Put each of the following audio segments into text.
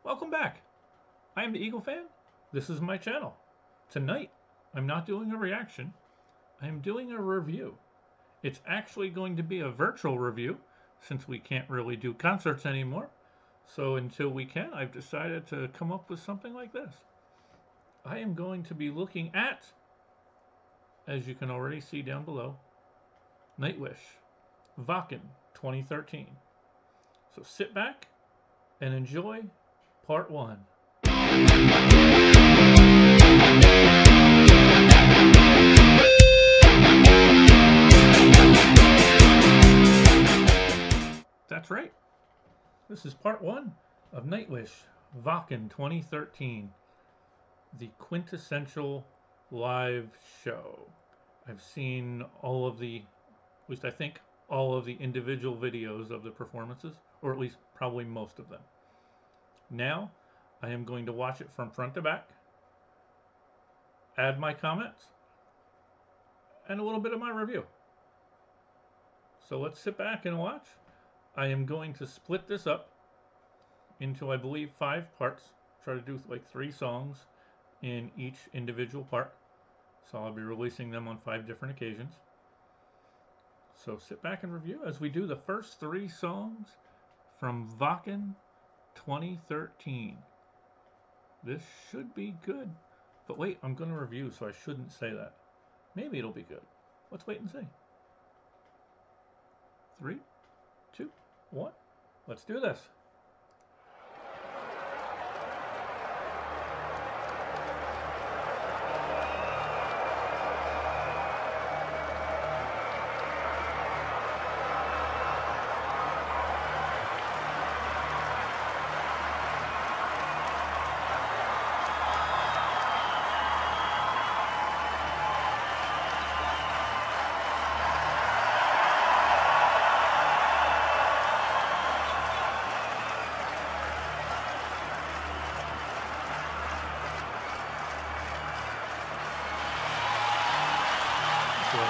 Welcome back. I am the EagleFan. This is my channel. Tonight, I'm not doing a reaction. I'm doing a review. It's actually going to be a virtual review since we can't really do concerts anymore. So until we can, I've decided to come up with something like this. I am going to be looking at, as you can already see down below, Nightwish Wacken 2013. So sit back and enjoy part 1. That's right. This is part 1 of Nightwish Wacken 2013. The quintessential live show. I've seen all of the, at least I think, all of the individual videos of the performances, or at least probably most of them. Now, I am going to watch it from front to back, add my comments, and a little bit of my review. So let's sit back and watch. I am going to split this up into, I believe, 5 parts. Try to do like 3 songs in each individual part. So I'll be releasing them on 5 different occasions. So sit back and review as we do the first 3 songs from Wacken 2013. This should be good. But wait, I'm going to review, so I shouldn't say that. Maybe it'll be good. Let's wait and see. 3, 2, 1. Let's do this.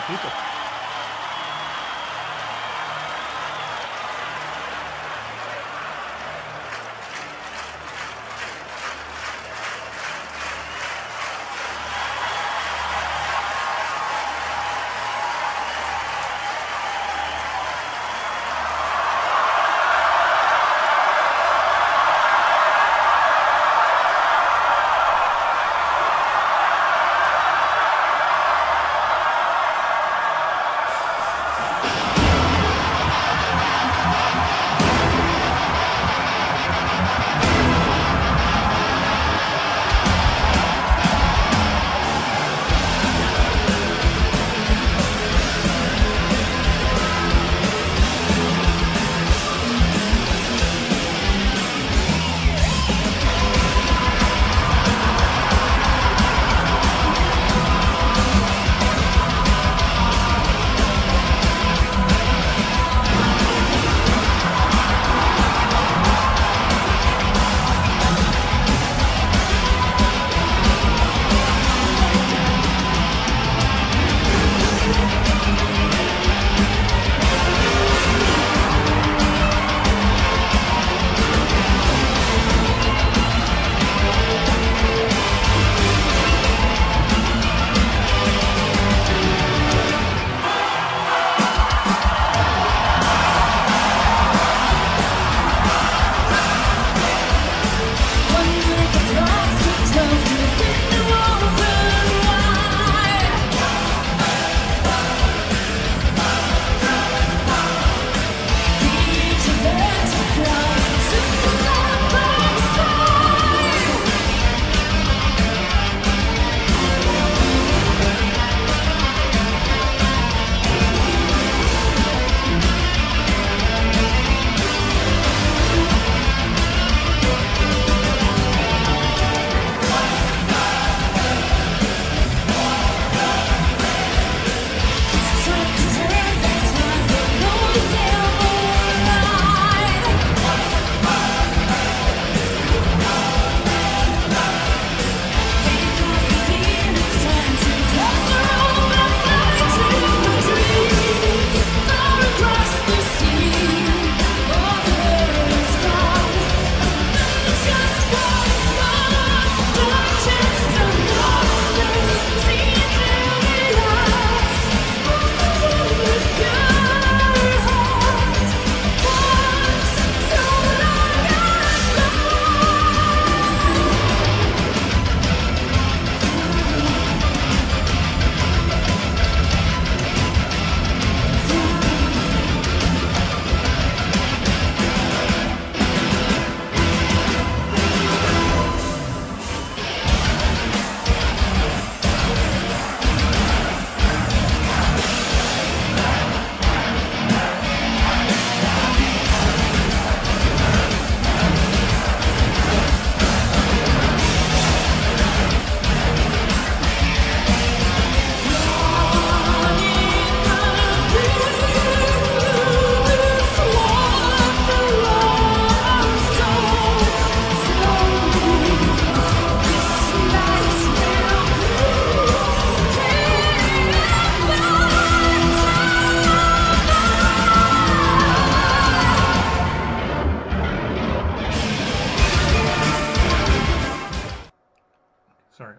People.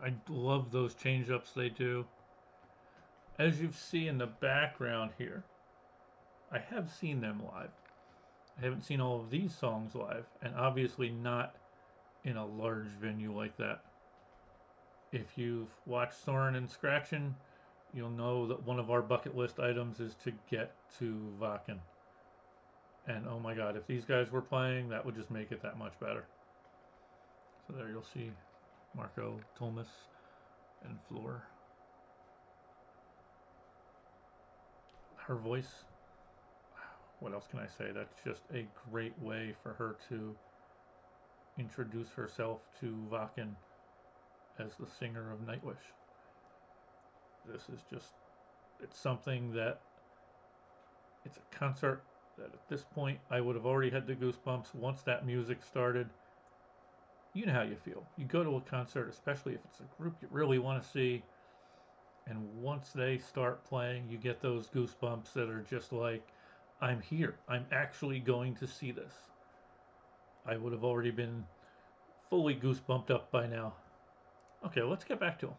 I love those change-ups they do. As you see in the background here, I have seen them live. I haven't seen all of these songs live, and obviously not in a large venue like that. If you've watched Soarin' and Scratchin', you'll know that one of our bucket list items is to get to Wacken. And oh my god, if these guys were playing, that would just make it that much better. So there you'll see Marco, Thomas, and Fleur. Her voice, what else can I say? That's just a great way for her to introduce herself to Wacken as the singer of Nightwish. This is just, it's something that, it's a concert that at this point I would have already had the goosebumps once that music started. You know how you feel. You go to a concert, especially if it's a group you really want to see, and once they start playing, you get those goosebumps that are just like, I'm here. I'm actually going to see this. I would have already been fully goosebumped up by now. Okay, let's get back to them.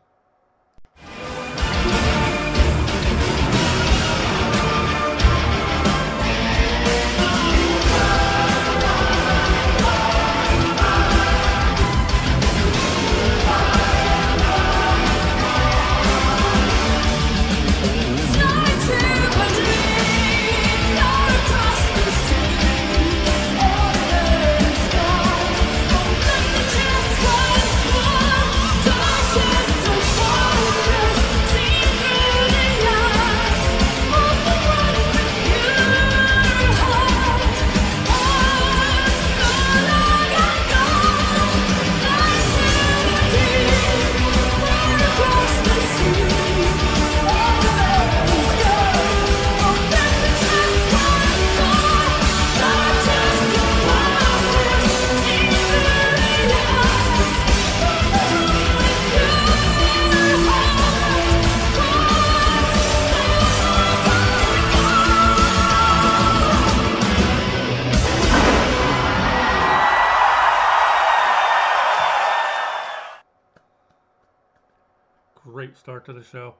Great start to the show.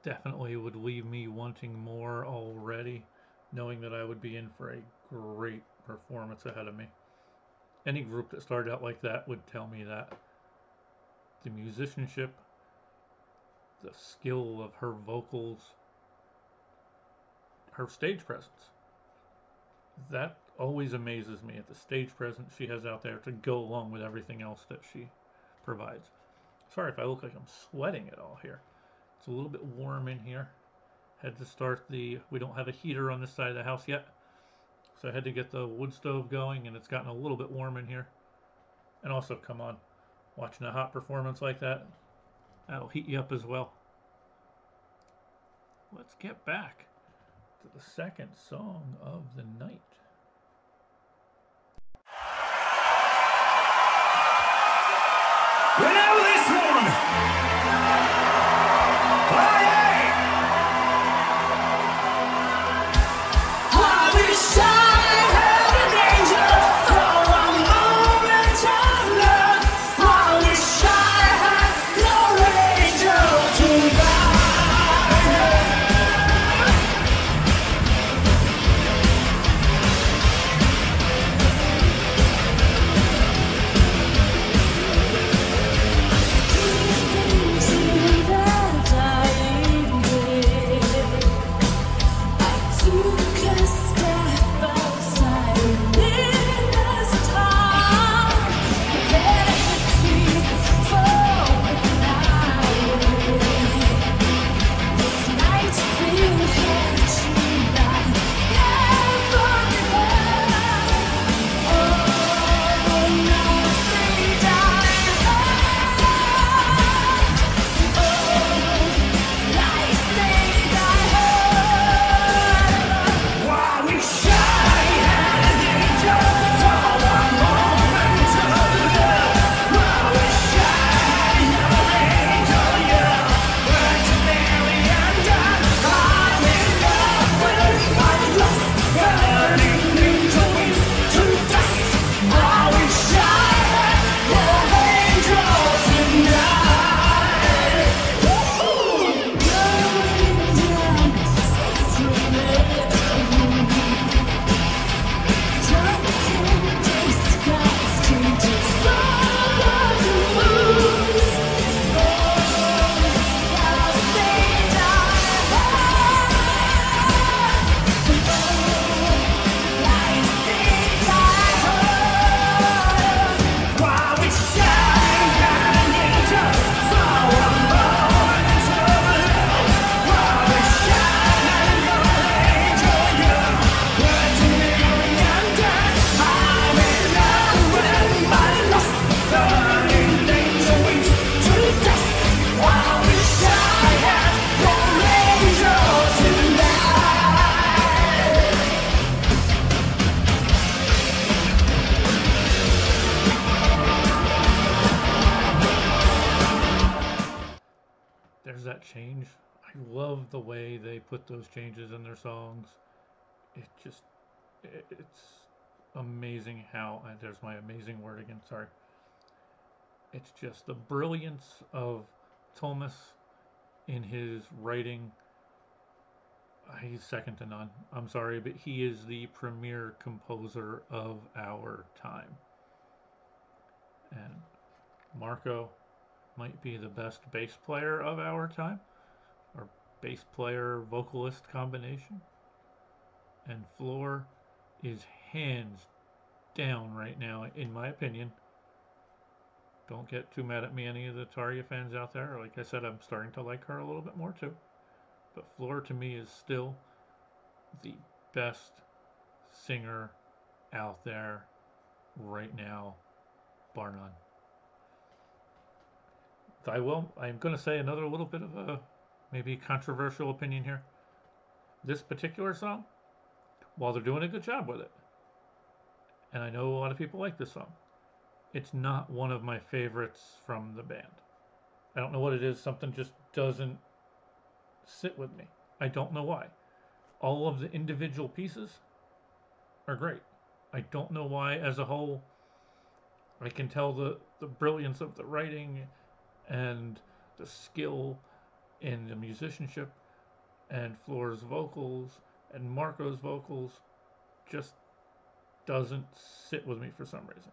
Definitely would leave me wanting more already, knowing that I would be in for a great performance ahead of me. Any group that started out like that would tell me that. The musicianship, the skill of her vocals, her stage presence. That always amazes me at the stage presence she has out there to go along with everything else that she provides. Sorry if I look like I'm sweating at all here. It's a little bit warm in here. Had to start we don't have a heater on this side of the house yet. So I had to get the wood stove going, and it's gotten a little bit warm in here. And also, come on, watching a hot performance like that, that'll heat you up as well. Let's get back to the second song of the night. You know this one? Oh yeah! I wish I had an angel for a moment of love. I wish I had no angel to guide. love the way they put those changes in their songs. It's amazing how, there's my amazing word again, sorry. It's just the brilliance of Thomas in his writing. He's second to none. I'm sorry, but he is the premier composer of our time. And Marco might be the best bass player of our time, or bass player vocalist combination. And Floor is hands down right now, in my opinion. Don't get too mad at me, any of the Tarja fans out there. Like I said, I'm starting to like her a little bit more too. But Floor to me is still the best singer out there right now, bar none. I'm going to say another little bit of a maybe controversial opinion here. This particular song, while they're doing a good job with it, and I know a lot of people like this song, it's not one of my favorites from the band. I don't know what it is. Something just doesn't sit with me. I don't know why. All of the individual pieces are great. I don't know why, as a whole, I can tell the brilliance of the writing and the skill in the musicianship and Floor's vocals and Marco's vocals just doesn't sit with me for some reason.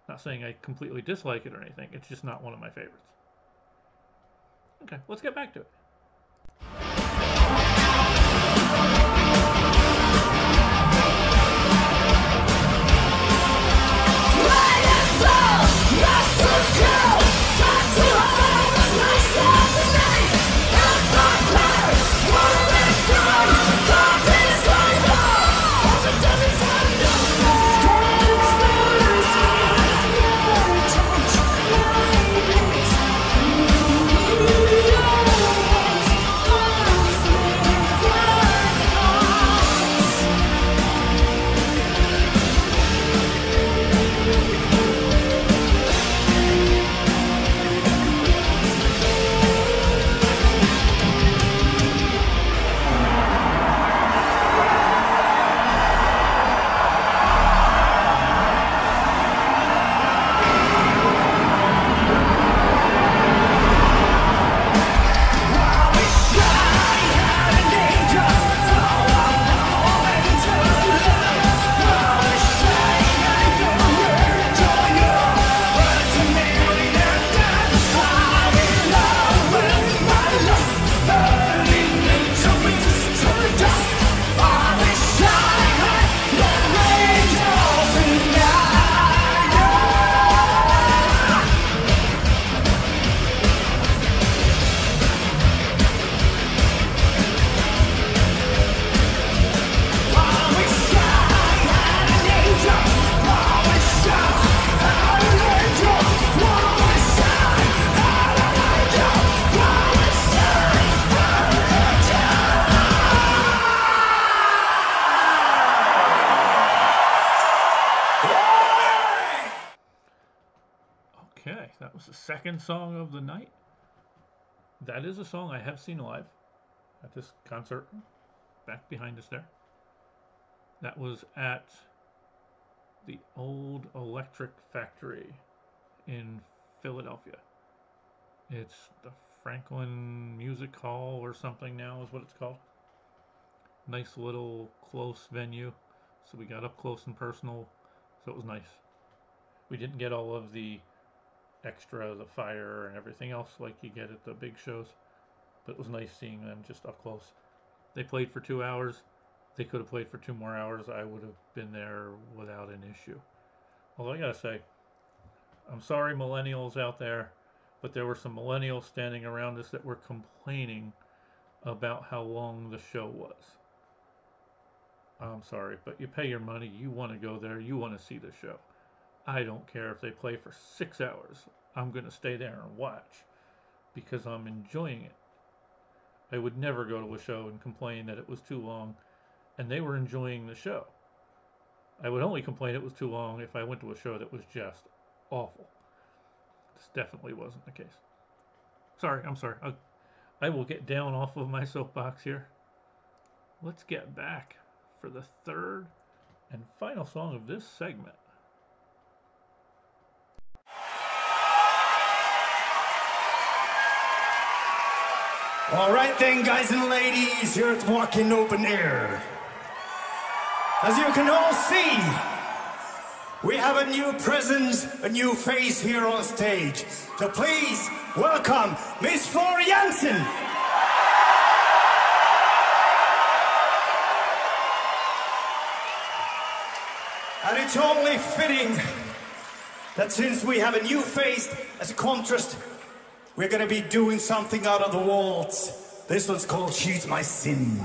Not saying I completely dislike it or anything. It's just not one of my favorites. Okay, let's get back to it. Okay, that was the second song of the night. That is a song I have seen live at this concert back behind us there. That was at the Old Electric Factory in Philadelphia. It's the Franklin Music Hall or something now is what it's called. Nice little close venue. So we got up close and personal. So it was nice. We didn't get all of the extra, the fire and everything else like you get at the big shows. But it was nice seeing them just up close. They played for 2 hours. They could have played for 2 more hours. I would have been there without an issue. Although I gotta say, I'm sorry millennials out there, but there were some millennials standing around us that were complaining about how long the show was. I'm sorry, but you pay your money, you want to go there, you want to see the show. I don't care if they play for 6 hours. I'm going to stay there and watch because I'm enjoying it. I would never go to a show and complain that it was too long, and they were enjoying the show. I would only complain it was too long if I went to a show that was just awful. This definitely wasn't the case. Sorry, I'm sorry. I will get down off of my soapbox here. Let's get back for the third and final song of this segment. All right then, guys and ladies, here at Wacken Open Air. As you can all see, we have a new presence, a new face here on stage. So please welcome Miss Flor Jansen. And it's only fitting that since we have a new face as a contrast, we're gonna be doing something out of the waltz. This one's called She's My Sin.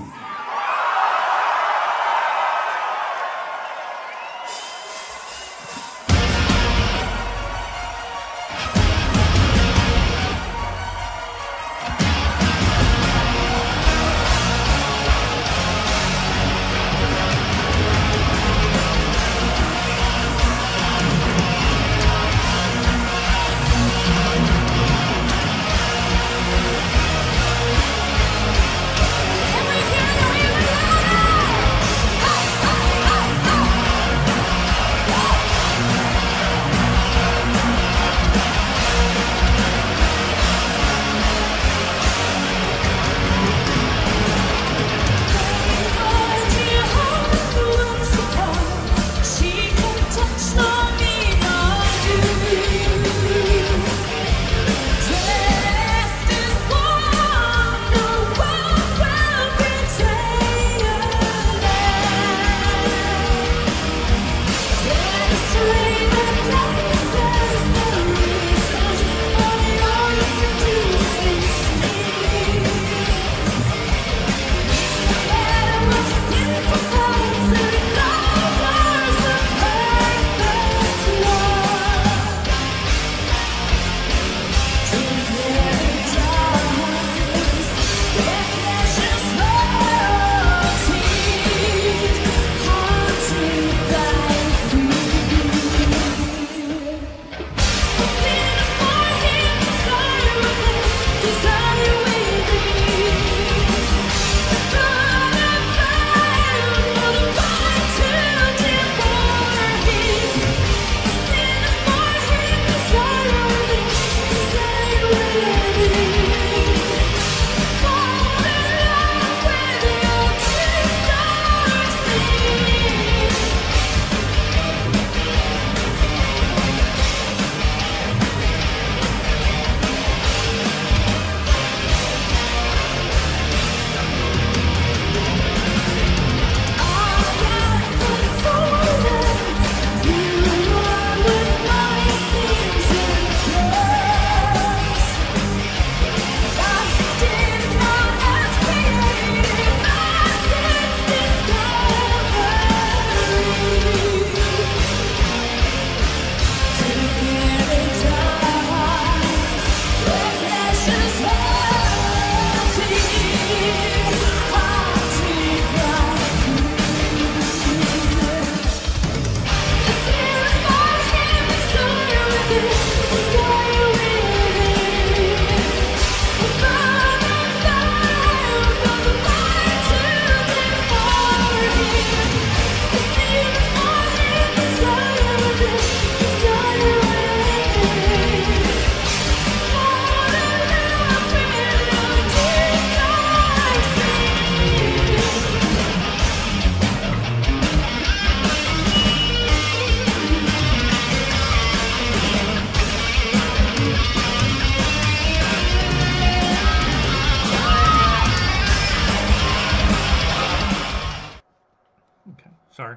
Sorry,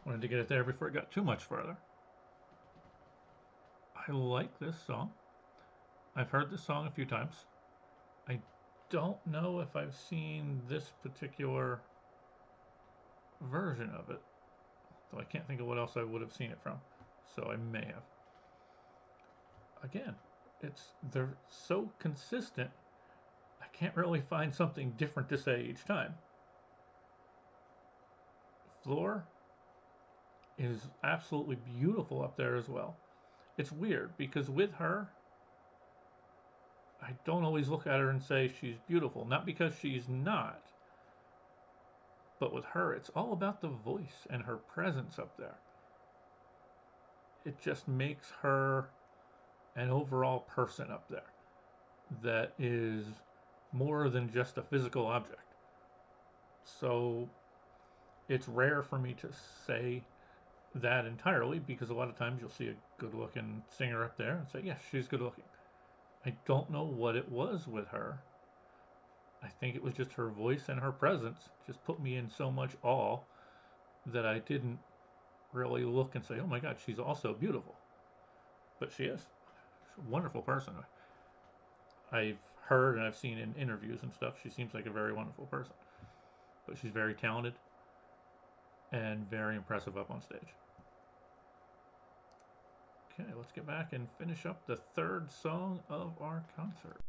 wanted to get it there before it got too much further. I like this song. I've heard this song a few times. I don't know if I've seen this particular version of it, so I can't think of what else I would have seen it from, so I may have. Again, they're so consistent, I can't really find something different to say each time. Flor is absolutely beautiful up there as well. It's weird because with her, I don't always look at her and say she's beautiful. Not because she's not, but with her, it's all about the voice and her presence up there. It just makes her an overall person up there that is more than just a physical object. So it's rare for me to say that entirely, because a lot of times you'll see a good looking singer up there and say, yes, she's good looking. I don't know what it was with her. I think it was just her voice and her presence just put me in so much awe that I didn't really look and say, oh my God, she's also beautiful. But she is. She's a wonderful person. I've heard and I've seen in interviews and stuff, she seems like a very wonderful person. But she's very talented and very impressive up on stage. Okay, let's get back and finish up the third song of our concert.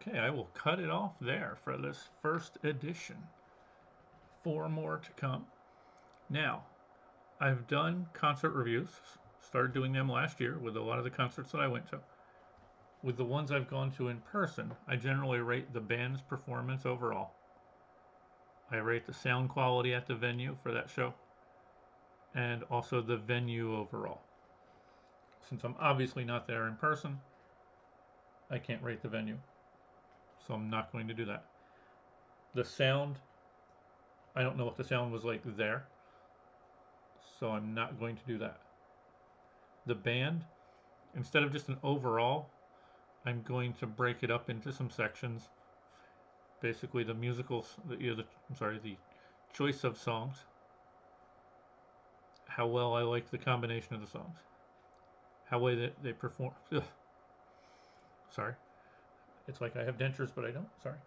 Okay, I will cut it off there for this first edition. 4 more to come. Now, I've done concert reviews, started doing them last year with a lot of the concerts that I went to. With the ones I've gone to in person, I generally rate the band's performance overall. I rate the sound quality at the venue for that show, and also the venue overall. Since I'm obviously not there in person, I can't rate the venue. So I'm not going to do that. The sound, I don't know what the sound was like there, so I'm not going to do that. The band, instead of just an overall, I'm going to break it up into some sections. Basically, the musicals, the choice of songs, how well I like the combination of the songs, how well they perform. Ugh. Sorry. It's like I have dentures, but I don't. Sorry.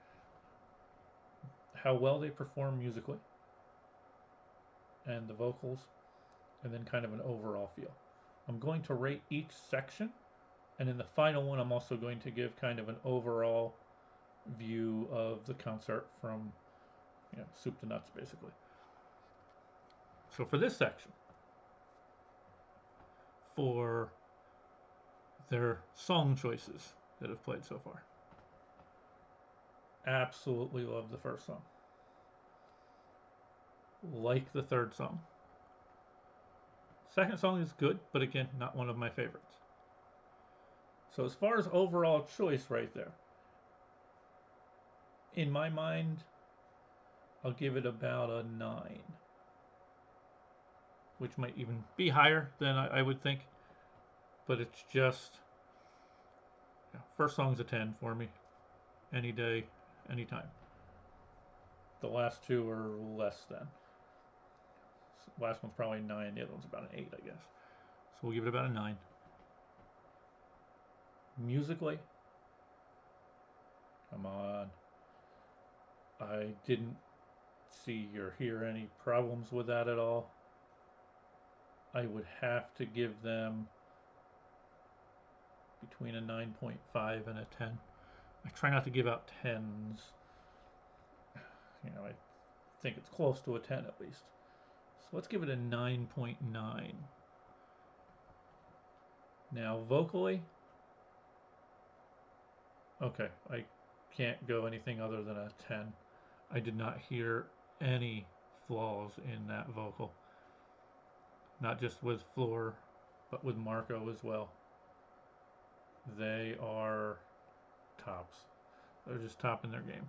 How well they perform musically, and the vocals, and then kind of an overall feel. I'm going to rate each section, and in the final one, I'm also going to give kind of an overall view of the concert from soup to nuts, basically. So for this section, for their song choices that have played so far, absolutely love the first song. Like the third song. Second song is good, but again, not one of my favorites. So as far as overall choice right there, in my mind, I'll give it about a 9. Which might even be higher than I would think. But it's just, first song's a 10 for me. Any day, anytime. The last two are less than. Last one's probably 9. The other one's about an 8, I guess. So we'll give it about a 9. Musically, come on. I didn't see or hear any problems with that at all. I would have to give them between a 9.5 and a 10. I try not to give out 10s. You know, I think it's close to a 10 at least. So let's give it a 9.9. Now vocally, okay, I can't go anything other than a 10. I did not hear any flaws in that vocal. Not just with Floor, but with Marco as well. They are tops. They're just top in their game.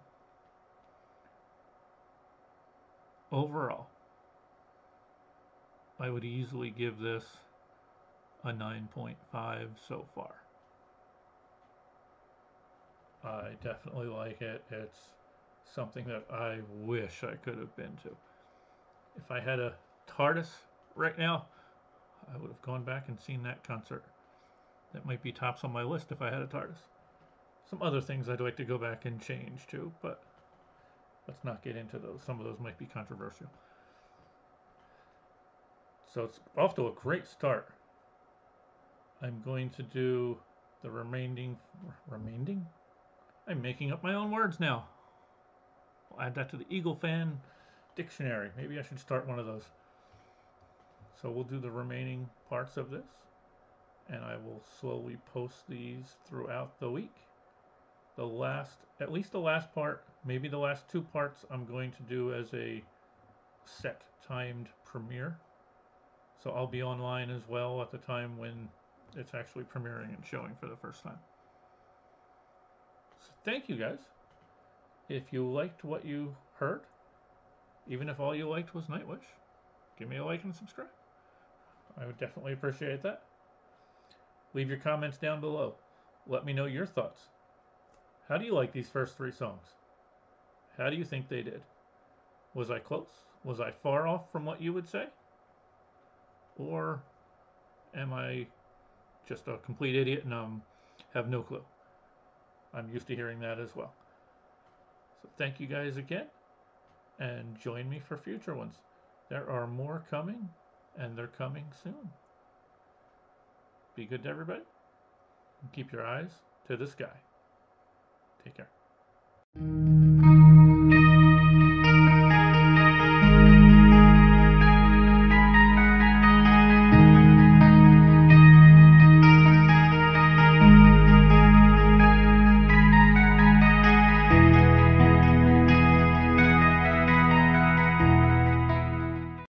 Overall, I would easily give this a 9.5 so far. I definitely like it. It's something that I wish I could have been to. If I had a TARDIS right now, I would have gone back and seen that concert. That might be tops on my list if I had a TARDIS. Some other things I'd like to go back and change too, but let's not get into those. Some of those might be controversial. So it's off to a great start. I'm going to do the remaining? I'm making up my own words now. I'll add that to the EagleFan dictionary. Maybe I should start one of those. So we'll do the remaining parts of this, and I will slowly post these throughout the week. At least the last part, maybe the last two parts, I'm going to do as a set timed premiere. So I'll be online as well at the time when it's actually premiering and showing for the first time. So thank you guys. If you liked what you heard, even if all you liked was Nightwish, give me a like and subscribe. I would definitely appreciate that. Leave your comments down below. Let me know your thoughts. How do you like these first three songs? How do you think they did? Was I close? Was I far off from what you would say? Or am I just a complete idiot and have no clue? I'm used to hearing that as well. So thank you guys again, and join me for future ones. There are more coming, and they're coming soon. Be good to everybody, and keep your eyes to the sky. Take care.